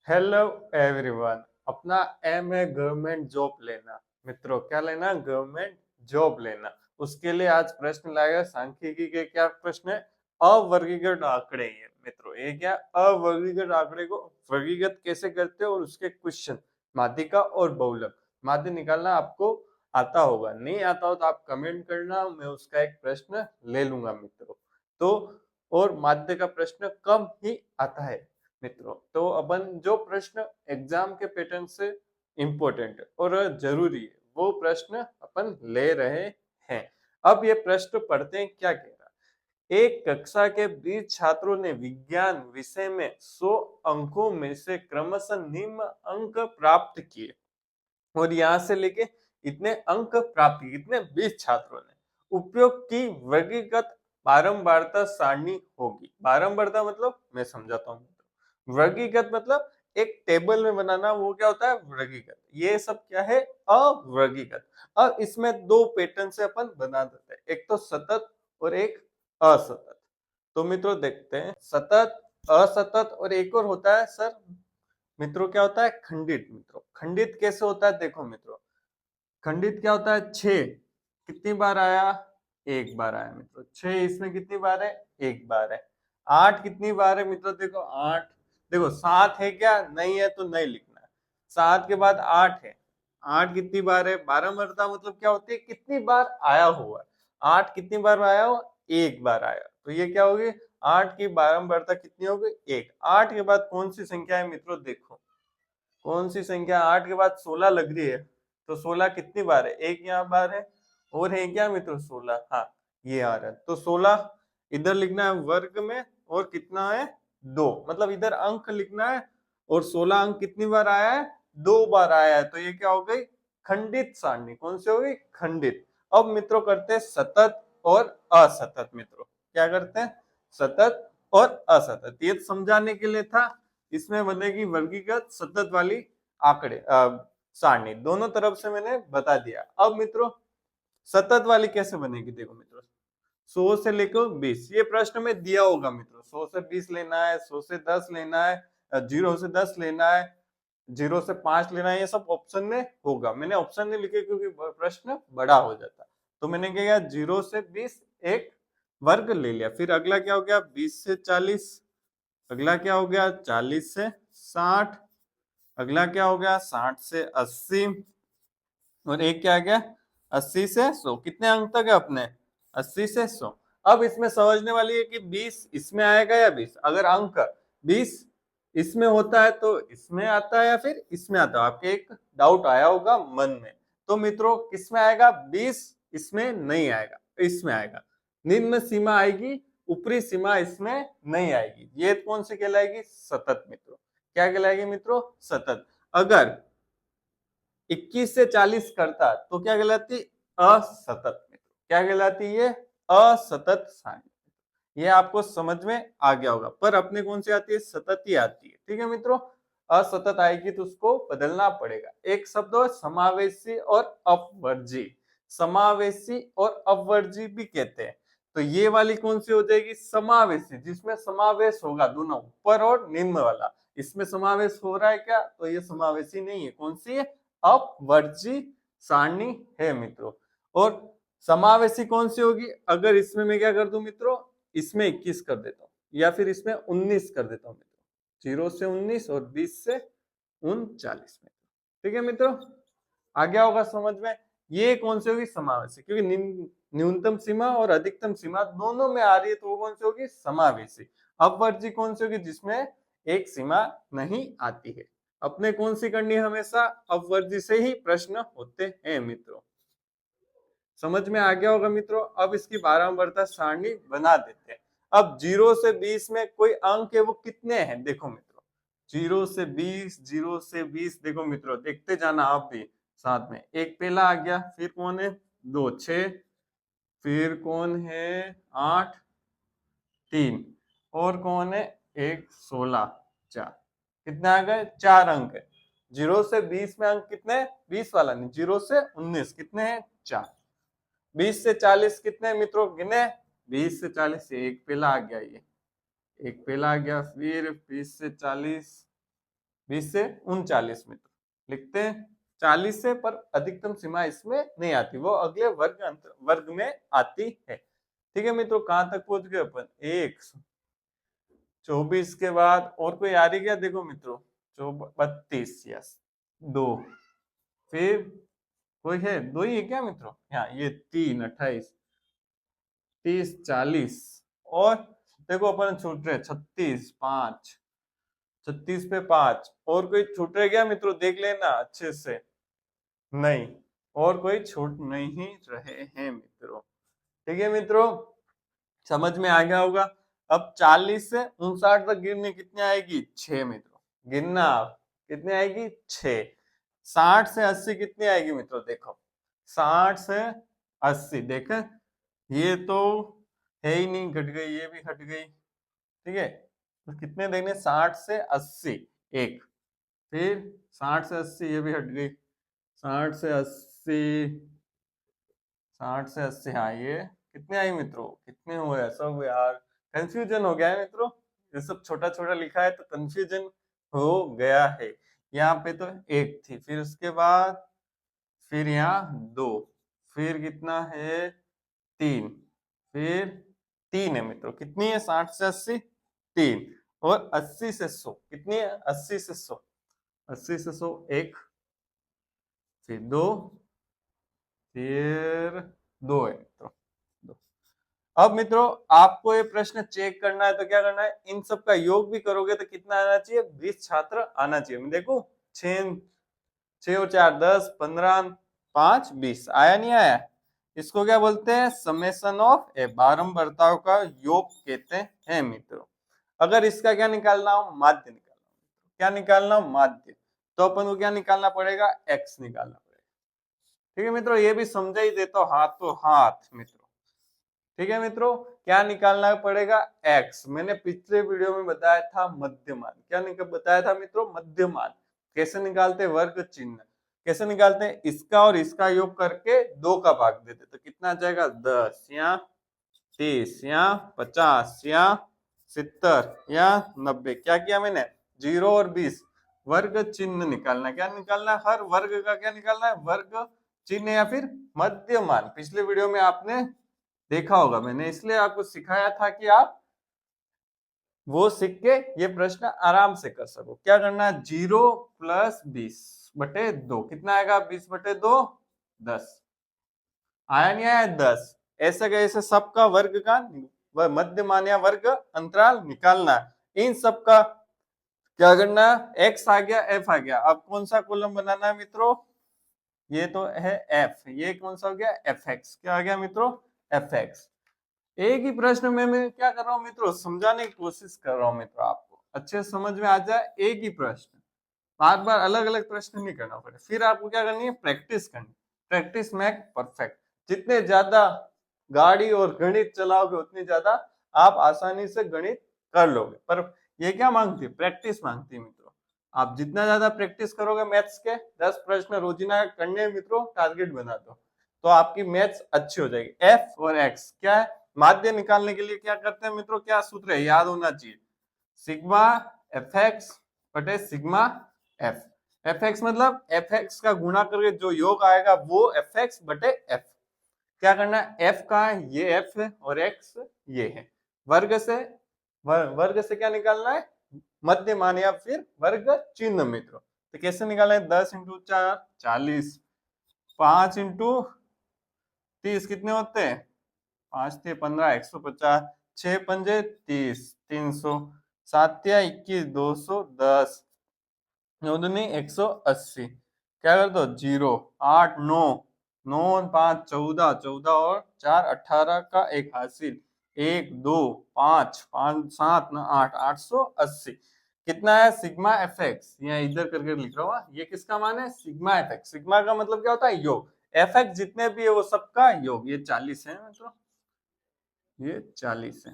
Hello everyone. अपना M है government job लेना। मित्रों क्या लेना? गवर्नमेंट जॉब लेना। उसके लिए आज प्रश्न लाएगा सांख्यिकी के। क्या प्रश्न है? अवर्गीकृत आंकड़े। ये मित्रों ये क्या? अवर्गीकृत आंकड़े को वर्गीकृत कैसे करते हो और उसके क्वेश्चन माध्यिका और बहुलक माध्य निकालना आपको आता होगा। नहीं आता हो तो आप कमेंट करना, मैं उसका एक प्रश्न ले लूंगा मित्रों। तो और माध्य का प्रश्न कम ही आता है मित्रों। तो अपन जो प्रश्न एग्जाम के पैटर्न से इंपॉर्टेंट और जरूरी है वो प्रश्न अपन ले रहे हैं। अब ये प्रश्न पढ़ते हैं क्या कह रहा है। एक कक्षा के 20 छात्रों ने विज्ञान विषय में 100 अंकों में से क्रमशः निम्न अंक प्राप्त किए। और यहां से लेके इतने अंक प्राप्त किए, कितने? 20 छात्रों ने। उपयोग की वर्गीकृत बारंबारता सारणी होगी। बारंबारता मतलब मैं समझाता हूँ। वर्गीकृत मतलब एक टेबल में बनाना, वो क्या होता है? वर्गीकृत। ये सब क्या है? अवर्गीकृत। अब इसमें दो पैटर्न से अपन बना देते हैं, एक तो सतत और एक असतत। तो मित्रों देखते हैं सतत, असतत और एक और होता है सर मित्रों, क्या होता है? खंडित। मित्रों खंडित कैसे होता है? देखो मित्रों, खंडित क्या होता है? 6 कितनी बार आया? एक बार आया मित्रों। 6 इसमें कितनी बार है? एक बार है। 8 कितनी बार है मित्रों? देखो 8। देखो 7 है क्या? नहीं है तो नहीं लिखना है। 7 के बाद 8 है। 8 कितनी बार है? बारंबारता मतलब क्या होती है? कितनी बार आया हुआ। 8 कितनी बार आया हो? एक बार आया। तो ये क्या होगी? 8 की बारंबारता कितनी होगी? 1। 8 के बाद कौन सी संख्या है मित्रों? देखो कौन सी संख्या? 8 के बाद 16 लग रही है। तो 16 कितनी बार है? एक यहाँ बार है और है क्या मित्रों? 16। हाँ ये आ रहा है। तो 16 इधर लिखना है वर्ग में, और कितना है? 2। मतलब इधर अंक लिखना है, और 16 अंक कितनी बार आया है? 2 बार आया है। तो ये क्या हो गई? खंडित सारणी। कौन सी हो गई? खंडित। अब मित्रों करते हैं सतत और असतत। मित्रों क्या करते हैं? सतत और असतत। ये समझाने के लिए था। इसमें बनेगी वर्गीकृत सतत वाली आंकड़े सारणी। दोनों तरफ से मैंने बता दिया। अब मित्रों सतत वाली कैसे बनेगी? देखो मित्रों 100 से लेकर 20, ये प्रश्न में दिया होगा मित्रों। 100 से 20 लेना है, 100 से 10 लेना है, 0 से 10 लेना है, 0 से 5 लेना है। ये सब ऑप्शन में होगा। मैंने ऑप्शन नहीं लिखे क्योंकि प्रश्न बड़ा हो जाता। तो मैंने क्या किया? 0 से 20 एक वर्ग ले लिया। फिर अगला क्या हो गया? 20 से 40। अगला क्या हो गया? 40 से 60। अगला क्या हो गया? 60 से 80। और एक क्या आ गया? 80 से 100। कितने अंक तक है अपने? 80 से 100। अब इसमें समझने वाली है कि 20 इसमें आएगा या 20। अगर अंक 20 इसमें होता है तो इसमें आता है या फिर इसमें आता है। आपके एक डाउट आया होगा मन में। तो मित्रों किसमें आएगा? 20 इसमें नहीं आएगा, इसमें आएगा। निम्न सीमा आएगी, ऊपरी सीमा इसमें नहीं आएगी। ये कौन सी कहलाएगी? सतत। मित्रों क्या कहलाएगी मित्रों? सतत। अगर 21 से 40 करता तो क्या कहलाती? असतत। मित्रों क्या कहलाती? ये असतत सारणी। ये आपको समझ में आ गया होगा। पर अपने कौन सी आती है? सतत ही आती है। ठीक है मित्रों। असतत आएगी तो उसको बदलना पड़ेगा। एक शब्द और समावेशी और अपवर्जी। समावेशी और अपवर्जी भी कहते हैं। तो ये वाली कौन सी हो जाएगी? समावेशी, जिसमें समावेश होगा दोनों, ऊपर और निम्न वाला। इसमें समावेश हो रहा है क्या? तो ये समावेशी नहीं है। कौन सी है? अपवर्जी सारणी है मित्रों। और समावेशी कौन सी होगी? अगर इसमें मैं क्या कर दूं मित्रों? इसमें 21 कर देता हूं, या फिर इसमें 19 कर देता हूं मित्रों। 0 से 19 और 20 से 39 में। ठीक है मित्रों, आ गया होगा समझ में। ये कौन सी होगी? समावेशी। क्योंकि न्यूनतम सीमा और अधिकतम सीमा दोनों में आ रही है, तो वो कौन सी होगी? समावेशी। अपवर्जी कौन सी होगी? जिसमें एक सीमा नहीं आती है। अपने कौन सी करनी है? हमेशा अपवर्जी से ही प्रश्न होते हैं मित्रों। समझ में आ गया होगा मित्रों। अब इसकी बारंबारता सारणी बना देते हैं। अब 0 से 20 में कोई अंक है, वो कितने हैं? देखो मित्रों 0 से 20, 0 से 20। देखो मित्रों देखते जाना आप भी साथ में। एक पहला आ गया, फिर कौन है? 2 6, फिर कौन है? 8 3, और कौन है? 1 16 4। कितने आ गए? 4 अंक है। 0 से 20 में अंक कितने? 20 वाला नहीं, 0 से 19 कितने हैं? 4। 20 से 40 कितने मित्रों गिने? 20 से 40 से एक पहला आ गया, ये एक पहला आ गया। फिर 20 से 40 20 से 39 मित्रों लिखते हैं 40 से, पर अधिकतम सीमा इसमें नहीं आती, वो अगले वर्ग में आती है। ठीक है मित्रों, कहां तक पहुंच गए अपन? 124 के बाद और कोई आ रही क्या? देखो मित्रों 32, यस 2, फिर कोई है? 2 ही है क्या मित्रों? यहाँ ये 3, 28, 30, 40 और देखो अपन छूट रहे 36, 5, 36 पे 5 और कोई छूट रहे क्या मित्रों? देख लेना अच्छे से। नहीं, और कोई छूट नहीं रहे हैं मित्रों। ठीक है मित्रों, समझ में आ गया होगा। अब 40 से 59 तक गिनने कितनी आएगी? 6 मित्रों, गिनना आप कितनी आएगी? 6। 60 से 80 कितनी आएगी मित्रों? देखो 60 से 80, देखें ये तो है ही नहीं, घट गई, ये भी हट गई। ठीक है, तो कितने देने? 60 से 80 एक, फिर 60 से 80 ये भी हट गई, 60 से 80, 60 से 80, हाँ ये कितने आई मित्रों? कितने हुए सब यार? कंफ्यूजन हो गया है मित्रों, ये सब छोटा छोटा लिखा है तो कंफ्यूजन हो गया है। यहाँ पे तो एक थी, फिर उसके बाद फिर यहाँ 2, फिर कितना है? 3, फिर 3 है मित्रों। कितनी है? 60 से 80 3, और 80 से 100 कितनी है? 80 से 100, 80 से 100 एक, फिर 2, फिर 2 है मित्रों, 2। अब मित्रों आपको ये प्रश्न चेक करना है तो क्या करना है? इन सब का योग भी करोगे तो कितना आना चाहिए? 20 छात्र आना चाहिए। मैं देखो 6 6 और 4 10, 15, 5 20, आया नहीं आया? इसको क्या बोलते हैं? समेशन ऑफ ए, बारंबारताओं का योग कहते हैं मित्रों। अगर इसका क्या निकालना हो? माध्य निकालना हो। क्या निकालना हो? माध्य। तो अपन को क्या निकालना पड़ेगा? एक्स निकालना पड़ेगा। ठीक है मित्रों, ये भी समझा ही देता हूं हाथों हाथ मित्रों। ठीक है मित्रों, क्या निकालना पड़ेगा? एक्स। मैंने पिछले वीडियो में बताया था मध्यमान। क्या बताया था मित्रों? मध्यमान। कैसे निकालते हैं? वर्ग चिन्ह। कैसे निकालते हैं? इसका और इसका योग करके 2 का भाग देते तो कितना आ जाएगा? 10 या 30 या 50 या 70 या 90। क्या किया मैंने? 0 और 20 वर्ग चिन्ह निकालना। क्या निकालना है? हर वर्ग का क्या निकालना है? वर्ग चिन्ह या फिर मध्यमान। पिछले वीडियो में आपने देखा होगा, मैंने इसलिए आपको सिखाया था कि आप वो सीख के ये प्रश्न आराम से कर सको। क्या करना है? 0 प्लस 20/2 कितना आएगा? 20/2 10, आया नहीं आया? 10। ऐसे कैसे सबका वर्ग का मध्यमान या वर्ग अंतराल निकालना है। इन सब का क्या करना है? एक्स आ गया, एफ आ गया। अब कौन सा कॉलम बनाना है मित्रों? ये तो है एफ, ये कौन सा हो गया? F x. क्या आ गया मित्रों? F x. एक ही प्रश्न में मैं क्या कर रहा हूँ मित्रों? समझाने की कोशिश कर रहा हूँ मित्रों, आपको अच्छे समझ में आ जाए। एक ही प्रश्न, बार बार अलग अलग प्रश्न नहीं करना पड़े। फिर आपको क्या करनी है? प्रैक्टिस करनी। Practice make perfect. जितने ज्यादा गाड़ी और गणित चलाओगे उतनी ज्यादा आप आसानी से गणित कर लोगे। पर ये क्या मांगती है? प्रैक्टिस मांगती है मित्रों। आप जितना ज्यादा प्रैक्टिस करोगे मैथ्स के 10 प्रश्न रोजीना करने मित्रों टारगेट बना दो, तो आपकी मैथ्स अच्छी हो जाएगी। एफ और एक्स क्या है? माध्य निकालने के लिए क्या करते हैं मित्रों? क्या सूत्र है? याद होना चाहिए, सिग्मा एफ एक्स बटे सिग्मा एफ। एफ एक्स मतलब एफ एक्स का गुणा करके जो योग आएगा वो एफ एक्स बटे एफ। क्या करना है? एफ का ये एफ है और एक्स ये है। वर्ग से वर्ग से क्या निकालना है? मध्यमान या फिर वर्ग चिन्ह मित्रों। तो कैसे निकालना है? 10 इंटू 4 40, 5 इंटू 30 कितने होते हैं? 5 थे 15, 150, 6 पंजे 30, 300, 7 या 21, 210, 9 दूनी 180। क्या कर दो? 0, 8 9, 9 5 14, 14 और 4 18 का 1 हासिल, 1 2 5 5 7 8, 880। कितना है? Sigma F x. यहाँ इधर करके लिख रहा हूँ, ये किसका मान है? Sigma F x. सिग्मा का मतलब क्या होता है? योग। एफ एक्स जितने भी है वो सबका योग। ये 40 है मतलब, ये 40 है,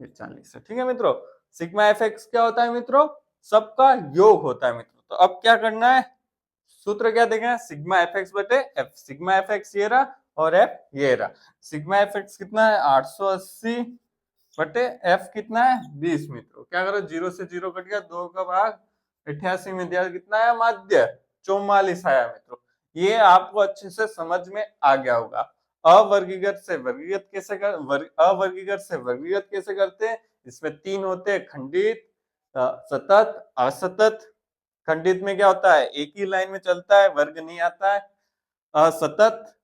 ये 40 है। ठीक है मित्रों, सिग्मा एफ एक्स क्या होता है मित्रों? सबका योग होता है मित्रों। तो अब क्या करना है? सूत्र क्या देखें? सिग्मा एफ एक्स बटे एफ। सिग्मा एफ एक्स ये रहा और एफ ये रहा। सिग्मा एफ एक्स कितना है? 880 बटे एफ कितना है 20 मित्रों। क्या करो, 0 से 0 कट गया, 2 का भाग 88 में दिया, कितना आया माध्य 44 आया मित्रों। ये आपको अच्छे से समझ में आ गया होगा। अवर्गीकृत से वर्गीकृत कैसे अवर्गीकृत से वर्गीकृत कैसे करते हैं? इसमें 3 होते हैं, खंडित, सतत, असतत। खंडित में क्या होता है, एक ही लाइन में चलता है, वर्ग नहीं आता है। असतत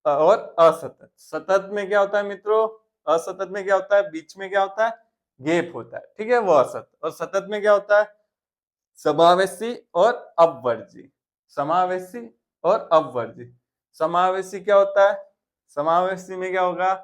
और असतत। सतत में क्या होता है मित्रों, असतत में क्या होता है, बीच में क्या होता है, गैप होता है, ठीक है, वो असत। और सतत में क्या होता है, समावेशी और अपवर्जी। समावेशी और अपवर्जी। समावेशी क्या होता है, समावेशी में क्या होगा,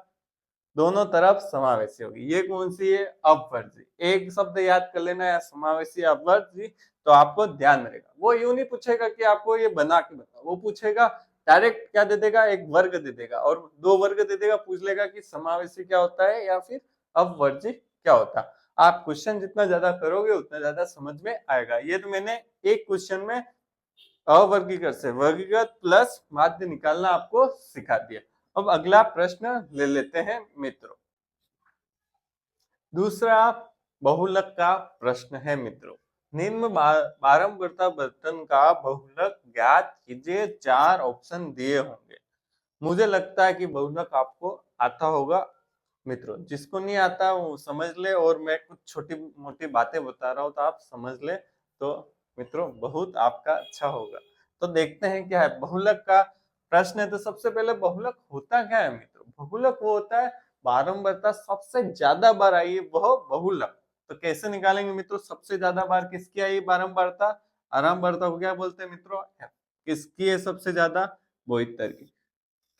दोनों तरफ समावेशी होगी। ये कौन सी है, अपवर्जी। एक शब्द याद कर लेना है, समावेशी अपवर्जी, तो आपको ध्यान रहेगा। वो यूं नहीं पूछेगा कि आपको ये बना के बताओ, वो पूछेगा डायरेक्ट क्या दे देगा, एक वर्ग दे देगा और 2 वर्ग दे देगा, पूछ लेगा कि समावेशी क्या होता है या फिर अपवर्जी क्या होता है। आप क्वेश्चन जितना ज्यादा करोगे उतना ज्यादा समझ में आएगा। ये तो मैंने एक क्वेश्चन में अवर्गीकृत से वर्गीकृत प्लस माध्य निकालना आपको सिखा दिया। अब अगला प्रश्न ले लेते हैं मित्रों। दूसरा बहुलक का प्रश्न है मित्रों। निम्न बारंबारता बर्तन का बहुलक ज्ञात कीजिए। 4 ऑप्शन दिए होंगे। मुझे लगता है कि बहुलक आपको आता होगा मित्रों। जिसको नहीं आता वो समझ ले, और मैं कुछ छोटी मोटी बातें बता रहा हूँ तो आप समझ ले, तो मित्रों बहुत आपका अच्छा होगा। तो देखते हैं क्या है बहुलक का प्रश्न है। तो सबसे पहले बहुलक होता क्या है मित्रों? बहुलक वो होता है बारंबारता सबसे ज्यादा बार आई है वह बहुलक। तो कैसे निकालेंगे मित्रों, सबसे ज्यादा बार किसकी आई बारंबारता? आरंबारता को क्या बोलते हैं मित्रों? किसकी है सबसे ज्यादा? 72 की।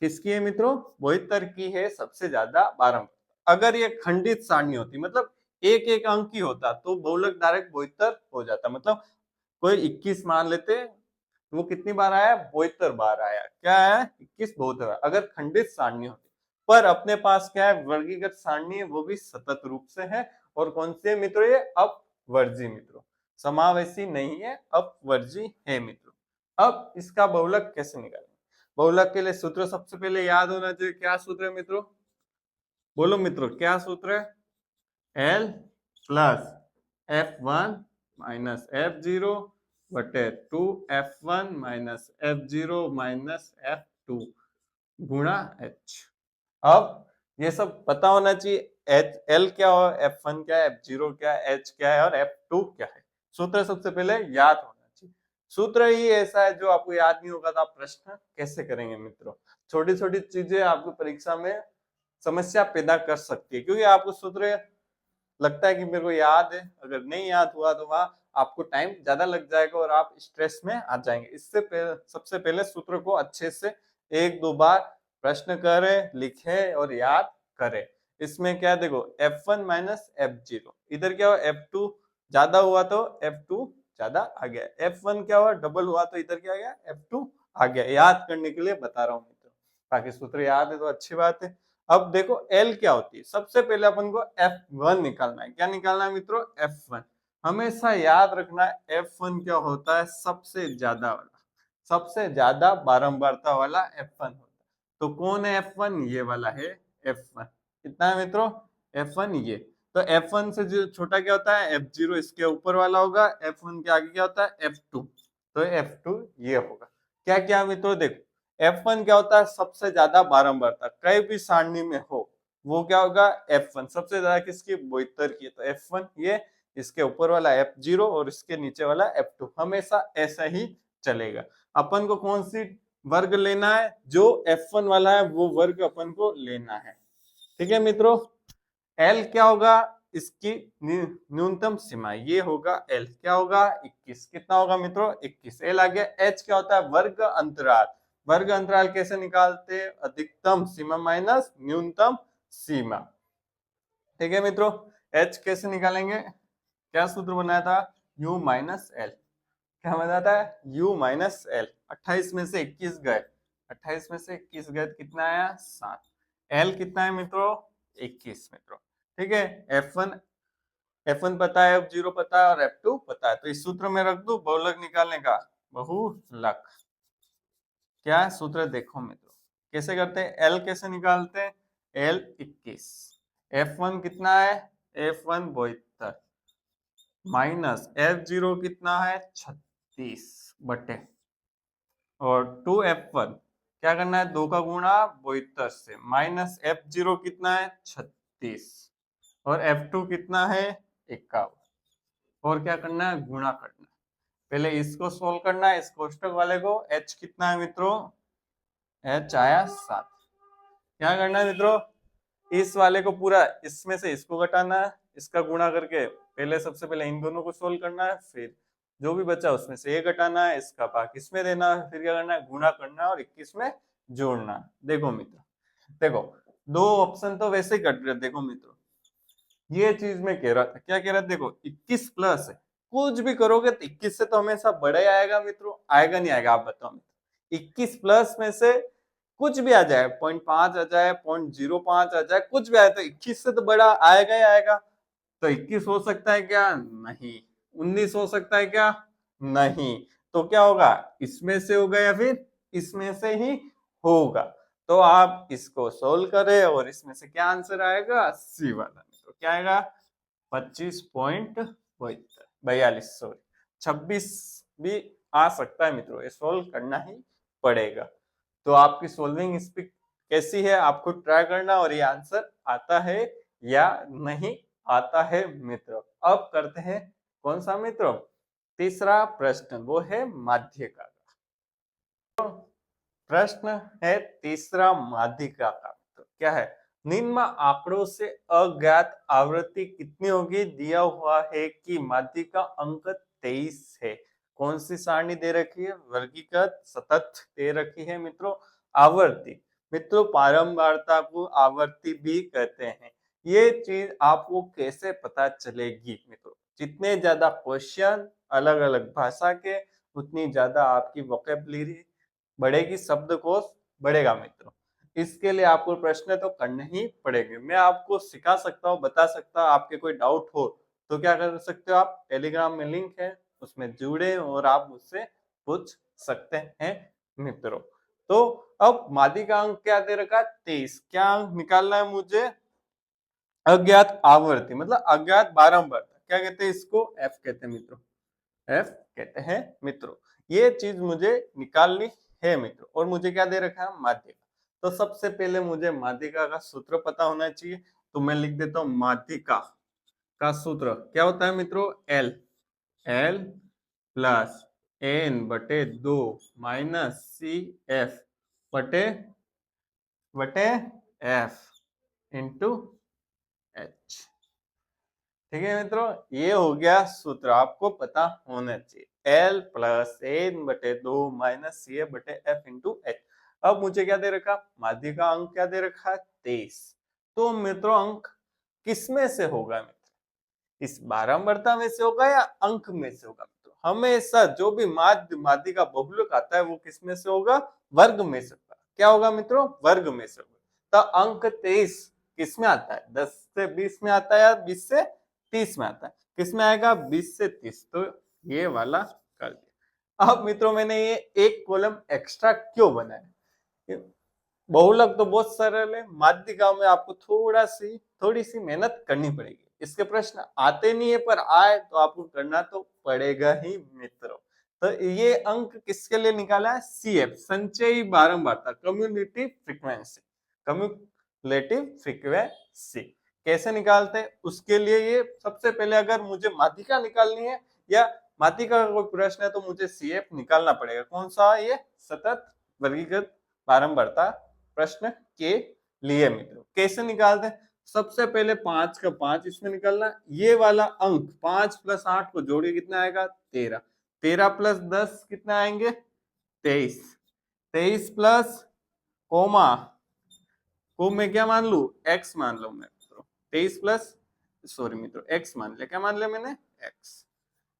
किसकी है मित्रों? 72 की है सबसे ज्यादा बारंबार। अगर ये खंडित सारणी होती, मतलब एक एक अंक ही होता, तो बहुलक डायरेक्ट 72 हो जाता। मतलब कोई 21 मान लेते, वो कितनी बार आया? 72 बार आया। क्या आया? 21 72 बार, अगर खंडित सारणी होती। पर अपने पास क्या है, वर्गीकृत सारणी है, वो भी सतत रूप से है। और कौन से मित्रों? ये अपवर्जी मित्रों, समावेशी नहीं है, अपवर्जी है मित्रों। अब इसका बहुलक कैसे निकालें? बहुलक के लिए सूत्र सबसे पहले याद होना चाहिए। क्या सूत्र है मित्रों? बोलो मित्रों, क्या सूत्र है? L plus F1 minus F0 बटे 2F1 minus F0 minus F2 गुणा H। अब ये सब पता होना चाहिए। L क्या हो, F1 क्या है, F0 क्या है, H क्या है और F2 क्या है। सूत्र सबसे पहले याद होना चाहिए। सूत्र ही ऐसा है जो आपको याद नहीं होगा तो आप प्रश्न कैसे करेंगे मित्रों? छोटी छोटी चीजें आपको परीक्षा में समस्या पैदा कर सकती है, क्योंकि आपको सूत्र लगता है कि मेरे को याद है, अगर नहीं याद हुआ तो वहां आपको टाइम ज्यादा लग जाएगा और आप स्ट्रेस में आ जाएंगे। इससे सबसे पहले सूत्र को अच्छे से 1-2 बार प्रश्न करें, लिखें और याद करें। इसमें क्या देखो, F1 माइनस F0, इधर क्या हुआ, F2 ज्यादा हुआ तो F2 ज्यादा आ गया। F1 क्या हुआ, डबल हुआ तो इधर क्या आ गया, F2 आ गया। याद करने के लिए बता रहा हूँ मित्रों, बाकी सूत्र याद है तो अच्छी बात है। अब देखो L क्या होती है, सबसे पहले अपन को F1 निकालना है। क्या निकालना है मित्रों? F1। हमेशा याद रखना F1 क्या होता है, सबसे ज्यादा वाला, सबसे ज्यादा बारंबारता वाला F1 होता है। तो कौन है F1? ये वाला है F1। कितना है मित्रों? F1 ये। तो F1 से जो छोटा क्या होता है, F0 इसके ऊपर वाला होगा, F1 के आगे क्या होता है, F2। तो F2 ये होगा। क्या क्या मित्रों देखो, F1 क्या होता है, सबसे ज्यादा बारंबारता कई भी सारणी में हो, वो क्या होगा, F1 सबसे ज्यादा किसकी, 72 की। तो F1 ये, इसके ऊपर वाला F0 और इसके नीचे वाला F2, हमेशा ऐसा ही चलेगा। अपन को कौन सी वर्ग लेना है? जो F1 वाला है वो वर्ग अपन को लेना है, ठीक है मित्रों। L क्या होगा, इसकी न्यूनतम सीमा, ये होगा L क्या होगा, 21। कितना होगा मित्रों, 21। L आ गया। H क्या होता है, वर्ग अंतराल। वर्ग अंतराल कैसे निकालते हैं? अधिकतम सीमा माइनस न्यूनतम सीमा, ठीक है मित्रों। H कैसे निकालेंगे? क्या सूत्र बनाया था, U माइनस L। क्या बनाया था, U माइनस L। 28 में से 21 गए, 28 में से 21 गए, कितना आया, 7। L कितना है मित्रों, 21 मित्रों, ठीक है। F1 पता है, F0 पता है और F2 पता है। तो इस सूत्र में रख दो बहुलक निकालने का, बहुलक। क्या सूत्र देखो मित्रों, कैसे करते हैं, L कैसे निकालते हैं, L 21। F1 कितना है, F1 72 माइनस F0 कितना है 36 बटे, और 2F1 क्या करना है, 2 का गुणा 72 से, माइनस F0 कितना है 36 और F2 कितना है 51, और क्या करना है, गुणा करना है। पहले इसको सोल्व करना है, इस कोष्टक वाले को। H कितना है मित्रों, H आया 7। क्या करना है मित्रों, इस वाले को पूरा इसमें से इसको घटाना है, इसका गुणा करके पहले सबसे पहले इन दोनों को सोल्व करना है, फिर जो भी बचा उसमें से ये घटाना है, इसका भाग इसमें देना है, फिर क्या करना है, गुणा करना है और 21 में जोड़ना है। देखो मित्र, देखो दो ऑप्शन तो वैसे ही कट रहे, देखो मित्रों ये चीज मैं कह रहा था, क्या कह रहा था, देखो 21 प्लस है, कुछ भी करोगे तो 21 से तो हमेशा बड़ा ही आएगा मित्रों, आएगा नहीं आएगा आप बताओ मित्रों। 21 प्लस में से कुछ भी आ जाए, 0.5 आ जाए, 0.05 आ जाए, कुछ भी आए तो 21 से तो बड़ा आएगा ही आएगा। तो 21 हो सकता है क्या, नहीं। 19 हो सकता है क्या, नहीं। तो क्या होगा, इसमें से होगा या फिर इसमें से ही होगा। तो आप इसको सोल्व करें और इसमें से क्या आंसर आएगा, सी वाला। तो क्या आएगा 25.42, सॉरी 26 भी आ सकता है मित्रों, ये सोल्व करना ही पड़ेगा। तो आपकी सोल्विंग स्पीड कैसी है, आपको ट्राई करना और ये आंसर आता है या नहीं आता है मित्रों। अब करते हैं कौन सा मित्रों, तीसरा प्रश्न, वो है माध्यिका का। प्रश्न है तीसरा माध्यिका का। तो क्या है, निम्न आंकड़ों से अज्ञात आवृत्ति कितनी होगी, दिया हुआ है कि माध्यिका अंक 23 है। कौन सी सारणी दे रखी है, वर्गीकृत सतत दे रखी है मित्रों। आवर्ती, मित्रों बारंबारता को आवर्ती भी कहते हैं। ये चीज आपको कैसे पता चलेगी मित्रों, जितने ज्यादा क्वेश्चन अलग अलग भाषा के, उतनी ज्यादा आपकी वोकेबलरी बढ़ेगी, शब्दकोश बढ़ेगा मित्रों। इसके लिए आपको प्रश्न तो करने ही पड़ेंगे। मैं आपको सिखा सकता हूँ, बता सकता हूँ, आपके कोई डाउट हो तो क्या कर सकते हो आप, टेलीग्राम में लिंक है उसमें जुड़े और आप मुझसे पूछ सकते हैं मित्रों। तो अब माध्यिका अंक क्या दे रखा, 23। क्या अंक निकालना है मुझे, अज्ञात आवर्ती मतलब अज्ञात बारंबारता, क्या कहते हैं इसको, एफ कहते हैं मित्रों, एफ कहते हैं मित्रों। ये चीज मुझे निकालनी है मित्रों, और मुझे क्या दे रखा है, माध्यिका। तो सबसे पहले मुझे माध्यिका का सूत्र पता होना चाहिए, तो मैं लिख देता हूं माध्यिका का सूत्र क्या होता है मित्रों, एल, एल प्लस एन बटे 2 माइनस सी एफ बटे बटे एफ इंटू एच। ठीक है मित्रों, ये हो गया सूत्र, आपको पता होना चाहिए, L प्लस एन बटे 2 माइनस सी एफ बटे एफ इंटू एच। अब मुझे क्या दे रखा, माध्यिका अंक क्या दे रखा है, 23। तो मित्रों अंक किसमें से होगा मित्र, इस बारंबारता में से होगा या अंक में से होगा मित्रों। हमेशा जो भी माध्यिका बहुलक आता है वो किस में से होगा, वर्ग में से होगा। क्या होगा मित्रों, वर्ग में से होगा। तो अंक 23 किस में आता है, 10 से 20 में आता है या 20 से 30 में आता है, किस में आएगा, 20 से 30। तो ये वाला कर दिया। अब मित्रों मैंने ये एक कॉलम एक्स्ट्रा क्यों बनाया, बहुलक तो बहुत सरल है, माध्यिका में आपको थोड़ी सी मेहनत करनी पड़ेगी। इसके प्रश्न आते नहीं है, पर आए तो आपको करना तो पड़ेगा ही मित्रों। तो ये अंक किसके लिए निकाला है, सीएफ, संचयी बारंबारता, कम्युलेटिव फ्रीक्वेंसी, कम्युलेटिव फ्रीक्वेंसी कैसे निकालते हैं, उसके लिए ये सबसे पहले अगर मुझे माध्यिका निकालनी है या माध्यिका का कोई प्रश्न है तो मुझे सीएफ निकालना पड़ेगा। कौन सा, ये सतत वर्गीकृत बारंबारता प्रश्न के लिए मित्रों। कैसे निकालते हैं, सबसे पहले 5 का 5 इसमें निकालना, ये वाला अंक 5 प्लस 8 को जोड़िए कितना आएगा, 13, 13 प्लस 10 कितना आएंगे, 23, 23 प्लस कोमा को मैं क्या मान लू, x मान लू मैं मित्रों, 23 प्लस, सॉरी मित्रों x मान लिया, क्या मान लिया मैंने, x,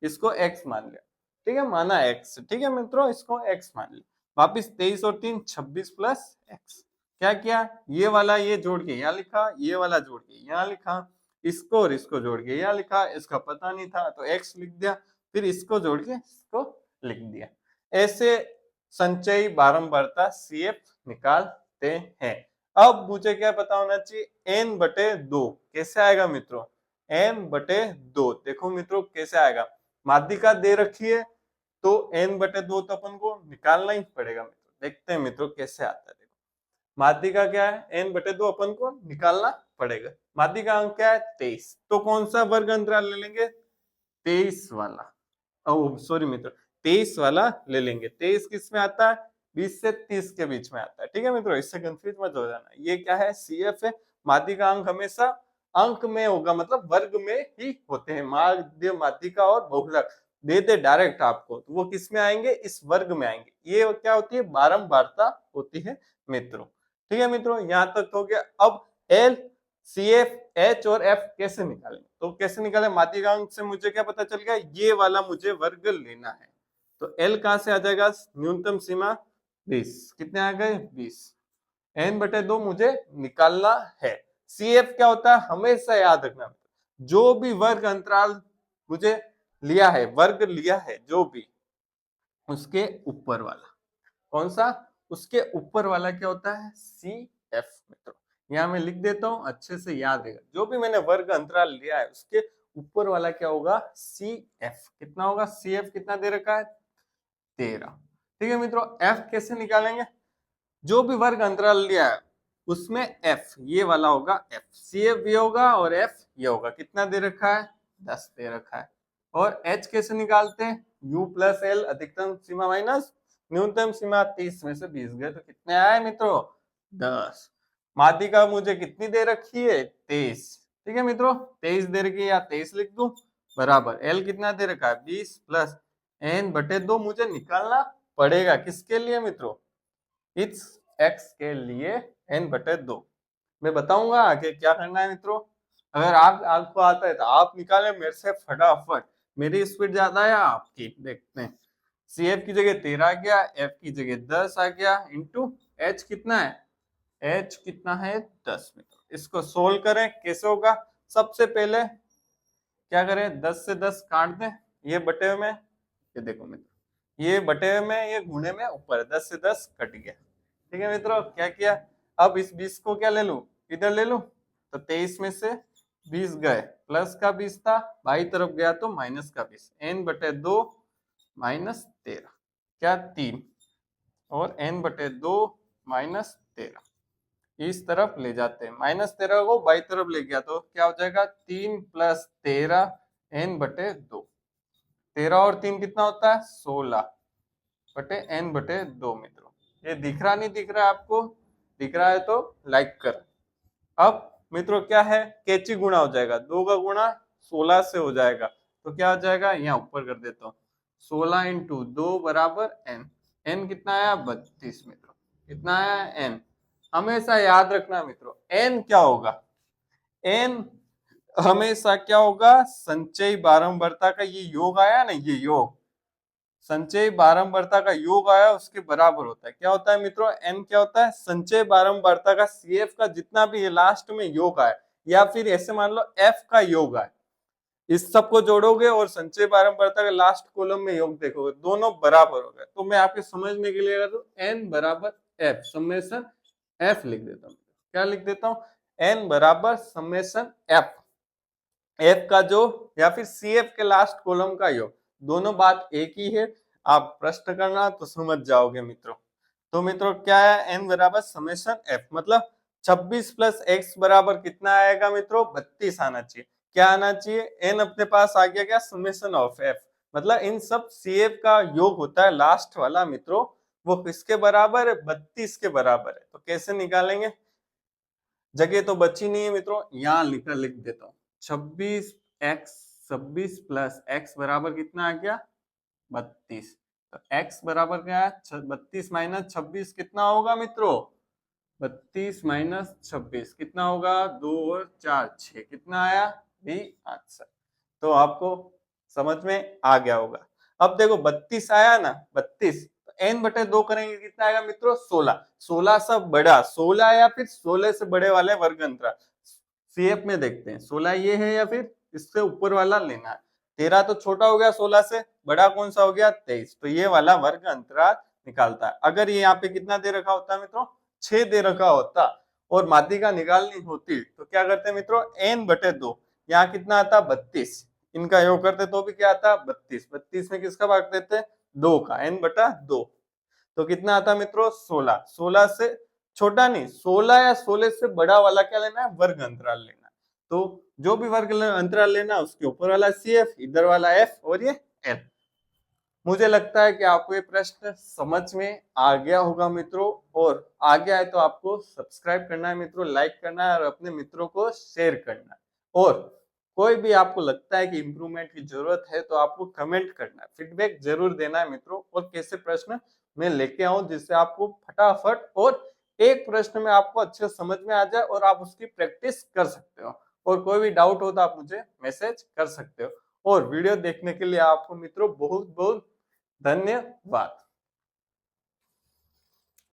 इसको x मान लिया, ठीक है, माना x, ठीक है मित्रों, इसको x मान लिया। वापिस 23 और 3 26 प्लस x, क्या किया, ये वाला ये जोड़ के यहाँ लिखा, ये वाला जोड़ के यहाँ लिखा, इसको और इसको जोड़ के यहाँ लिखा, इसका पता नहीं था तो x लिख दिया, फिर इसको जोड़ के इसको लिख दिया। ऐसे संचयी बारंबारता CF निकालते हैं। अब मुझे क्या पता होना चाहिए, n बटे 2 कैसे आएगा मित्रों, n बटे 2। देखो मित्रों कैसे आएगा, माध्यिका दे रखी है तो n बटे 2 तो अपन को निकालना ही पड़ेगा मित्रों। देखते हैं मित्रों कैसे आता है। देखो माध्यिका क्या है, n बटे 2 अपन को निकालना पड़ेगा। माध्यिका अंक क्या है 23, तो कौन सा वर्ग अंतराल ले लेंगे, 23 वाला, ओ सॉरी मित्रों 23 वाला ले लेंगे। 23 किस में आता है, 20 से 30 के बीच में आता है। ठीक है मित्रों, इससे कंफ्यूज मत हो जाना। ये क्या है, CF है। माध्यिका अंक हमेशा अंक में होगा, मतलब वर्ग में ही होते हैं। माध्य, माध्यिका और बहुलक दे दे डायरेक्ट आपको, तो वो किस में आएंगे, इस वर्ग में आएंगे। ये क्या होती है, बारंबारता होती है मित्रों। ठीक है मित्रों, यहाँ तक हो गया। अब L, CF, H और F कैसे निकालेंगे, तो कैसे निकाले, माध्यिका अंक से मुझे क्या पता चल गया, ये वाला मुझे वर्ग लेना है। तो L कहां से आ जाएगा, न्यूनतम सीमा 20, कितने आ गए 20, n बटे 2 मुझे निकालना है। CF क्या होता है, हमेशा याद रखना, जो भी वर्ग अंतराल मुझे लिया है, वर्ग लिया है जो भी, उसके ऊपर वाला कौन सा, उसके ऊपर वाला क्या होता है, CF मित्रों। यहाँ मैं लिख देता हूं, अच्छे से याद रहेगा। जो भी मैंने वर्ग अंतराल लिया है उसके ऊपर वाला क्या होगा, CF। कितना होगा, CF कितना दे रखा है 13। ठीक है मित्रों, F कैसे निकालेंगे, जो भी वर्ग अंतराल लिया है उसमें F ये वाला होगा, F CF ये होगा और F ये होगा। कितना दे रखा है, 10 दे रखा है। और H कैसे निकालते हैं, U प्लस L, अधिकतम सीमा माइनस न्यूनतम सीमा। 30 में से 20 गए तो कितने आए मित्रों, 10। माध्यिका मुझे कितनी दे रखी है, 23। ठीक है मित्रों, 23 दे रखी है, या 23 लिख दूं, बराबर L कितना दे रखा है 20 प्लस n बटे 2 मुझे निकालना पड़ेगा। किसके लिए मित्रों, इस x के लिए n बटे 2। मैं बताऊंगा आगे क्या करना है मित्रों। अगर आपको आता है तो आप निकालें मेरे से फटाफट, मेरी स्पीड ज्यादा है आपकी। देखते हैं, CF की जगह 13 आ गया, F की जगह 10 आ गया, इंटू H कितना है, H कितना है 10 मित्रों। इसको सोल्व करें, कैसे होगा, सबसे पहले क्या करें, 10 से 10 काट दें, ये बटे में, ये देखो मित्रों, ये बटे में, ये गुणे में ऊपर 10 से 10 कट गया। ठीक है मित्रों, क्या किया, अब इस 20 को क्या ले लूं, इधर ले लूं, तो 23 में से 20 गए, प्लस का 20 था, बाई तरफ गया तो माइनस का 20, n बटे 2 माइनस 13, क्या 3, और n बटे 2 माइनस 13 इस तरफ ले जाते हैं। माइनस 13 को बाई तरफ ले गया तो क्या हो जाएगा, 3 प्लस 13 n बटे 2, 13 और 3 कितना होता है 16 बटे n बटे 2 मित्रों। ये दिख रहा नहीं दिख रहा है आपको, दिख रहा है तो लाइक कर। अब मित्रों क्या है, कैची गुणा हो जाएगा, 2 का गुणा 16 से हो जाएगा, तो क्या हो जाएगा, यहाँ ऊपर कर देता हूँ, 16 इंटू 2 बराबर n। n कितना आया 32 मित्रों, कितना आया n। हमेशा याद रखना मित्रों, n क्या होगा, n हमेशा क्या होगा, संचयी बारंबारता का ये योग आया ना, ये योग संचयी बारंबारता का योग आया उसके बराबर होता है। क्या होता है मित्रों, n क्या होता है, संचयी बारंबारता का CF का जितना भी लास्ट में योग आए, या फिर ऐसे मान लो F का योग आए, इस सबको जोड़ोगे और संचयी बारंबारता का लास्ट कॉलम में योग देखोगे, दोनों बराबर हो गए। तो मैं आपके समझने के लिए अगर तो n बराबर F समेशन F लिख देता हूँ। क्या लिख देता हूँ, n बराबर समेशन F, F का जो या फिर CF के लास्ट कॉलम का योग, दोनों बात एक ही है। आप प्रश्न करना तो समझ जाओगे मित्रों। तो मित्रों क्या है, n बराबर समेशन F, मतलब 26 प्लस x बराबर कितना आएगा मित्रों, 32 आना चाहिए। क्या आना चाहिए, n अपने पास आ गया, क्या समेशन ऑफ f, मतलब इन सब CF का योग होता है लास्ट वाला मित्रों, वो किसके बराबर है, 32 के बराबर है। तो कैसे निकालेंगे, जगह तो बची नहीं है मित्रों, यहाँ लिख देता हूँ, 26 प्लस x बराबर कितना आ गया 32। तो x बराबर क्या है 32 माइनस 26 कितना होगा मित्रों, 32 माइनस 26 कितना होगा, 2 और 4 6, कितना आया भी आंसर। तो आपको समझ में आ गया होगा। अब देखो 32 आया ना, 32 तो n बटे 2 करेंगे कितना आएगा मित्रों 16, 16 से बड़ा 16 या फिर 16 से बड़े वाले वर्ग अंतराल। CF में देखते हैं 16 ये है या फिर इससे ऊपर वाला लेना है। 13 तो छोटा हो गया 16 से, बड़ा कौन सा हो गया 23, तो ये वाला वर्ग अंतराल निकालता है। अगर ये यहाँ पे कितना दे रखा होता है मित्रों 6 दे रखा होता, और माध्यिका निकालनी होती तो क्या करते मित्रों, n/2। यहाँ कितना आता 32, इनका योग करते तो भी क्या आता 32। 32 में किसका भाग देते 2 का, n/2। तो कितना आता मित्रों 16। 16 से छोटा नहीं, 16 या 16 से बड़ा वाला क्या लेना है, वर्ग अंतराल लेना है। तो जो भी वर्ग अंतराल लेना उसके ऊपर वाला CF, इधर वाला F और ये L। मुझे लगता है कि आपको ये प्रश्न समझ में आ गया होगा मित्रों, और आ गया है तो आपको सब्सक्राइब करना है मित्रों, लाइक करना है और अपने मित्रों को शेयर करना है। और कोई भी आपको लगता है कि इंप्रूवमेंट की जरूरत है तो आपको कमेंट करना है, फीडबैक जरूर देना है मित्रों, और कैसे प्रश्न मैं लेके आऊं जिससे आपको फटाफट और एक प्रश्न में आपको अच्छे समझ में आ जाए और आप उसकी प्रैक्टिस कर सकते हो। और कोई भी डाउट हो तो आप मुझे मैसेज कर सकते हो। और वीडियो देखने के लिए आपको मित्रों बहुत बहुत धन्यवाद।